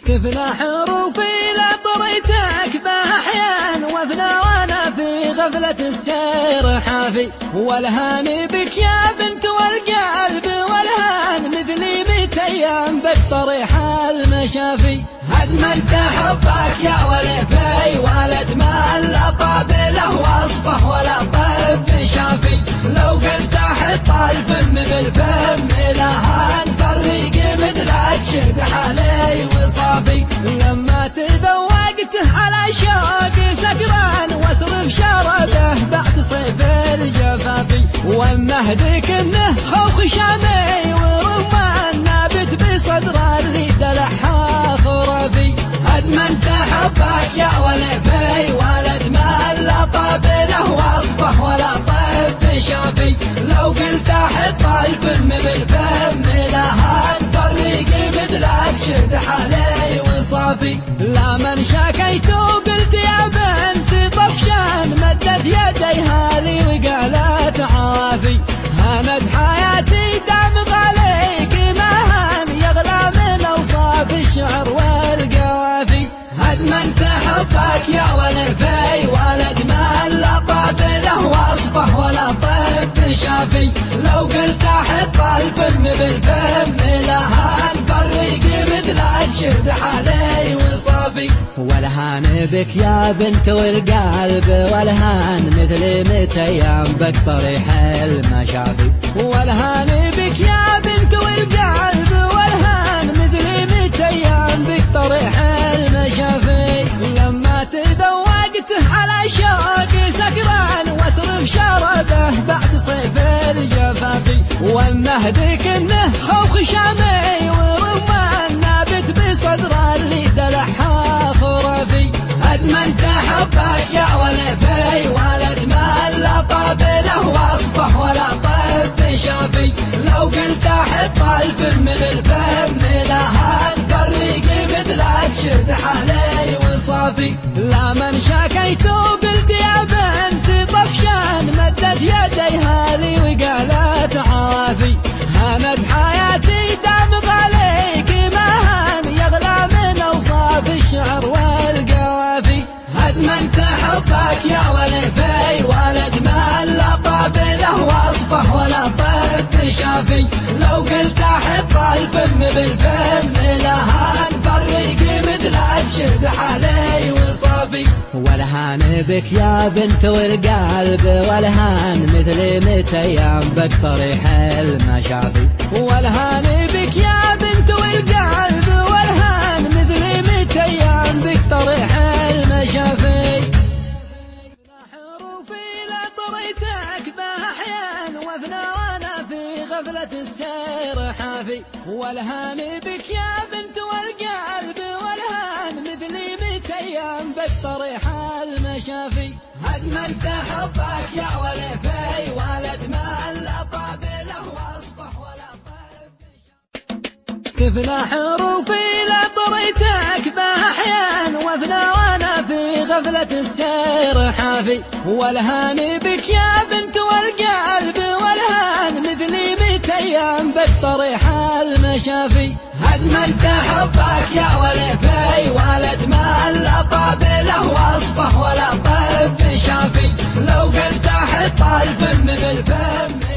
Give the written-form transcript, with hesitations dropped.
تفنى حروفي لطريتك بأحيان وافنى وانا في غفلة السير حافي. والهاني بك يا بنت والقلب والهان مثلي 100 أيام بطريح المشافي. أدمنت حبك يا ولفي ولد ما لا طابله وصفه ولا طب شافي. لو قلت أحط الفم بالفم لها نفرق مثلك شد حالي وصافي. لما تذوقت على شوقي سكران واصرف شربه بعد صيف الجفافي. والنهدك انه خوخ شامي ورمان نابت بصدر اللي دلعها خرافي. أدمنت حبك يا ولفي ولد ما لا طابله وصفه ولا طب شافي. لو قلت أحط الفم بالفم لها نفرق مثلك شد حالي وصافي. لا من شكيت وقلت يا بنت طفشان مدت يديها لي وقالت عافي. هاند حياتي دام غاليك ما هان يغلى من أوصاف الشعر والقافي. أدمنت حبك يا ولفي ولد ما لا طابله وصفه ولا طب شافي. لو قلت أحط الفم بالفم لها نفرق مثلك شد حالي وصافي. والهان بك يا بنت والقلب والهان مثل 100 أيام بك طريح المشافي. والهان بك يا بنت والقلب والهان مثل 100 أيام بك طريح المشافي. لما تذوقت على شوقي سكران واصرف شربه بعد صيف الجفافي. والنهدك انه خوخ شامي ورمان نابت بصدر اللي دلعها خرافي. أدمنت حبك يا ولفي ولد ما لا طابله وصفه ولا طب شافي. لو قلت أحط الفم بالفم لها نفرق مثلك شد حالي وصافي. لا من شكيت وقلت يا بنت طفشان مدت يديها لي وقالت عافي. هاند حياتي دام غاليك ما هان يغلى من أوصاف الشعر والقافي. أدمنت حبك يا ولفي ولد ما لا طابله وصفه ولا طب شافي. لو قلت أحط الفم بالفم لها نفرق مثلك شد حالي وصافي. والهان بك يا بنت والقلب والهان مثل 100 أيام بك طريح المشافي. والهان بك يا بنت والقلب والهان مثل 100 أيام بك طريح المشافي. حروفي لطريتك بأحيان وافنى وانا في غفلة السير حافي. والهان بك يا بنت والقلب والهان مثلي 100 أيام بك طريح المشافي. أدمنت حبك يا ولفي ولد ما لا طابله وصفه ولا طب. تفنى حروفي لطريتك بأحيان وافنى وانا في غفلة السير حافي. والهان بك يا بنت والقلب والهان مثلي 100 أيام بك طريح المشافي. أدمنت حبك يا ولفي ولد ما لا طابله وصفه ولا طب شافي. لو قلت أحط الفم بالفم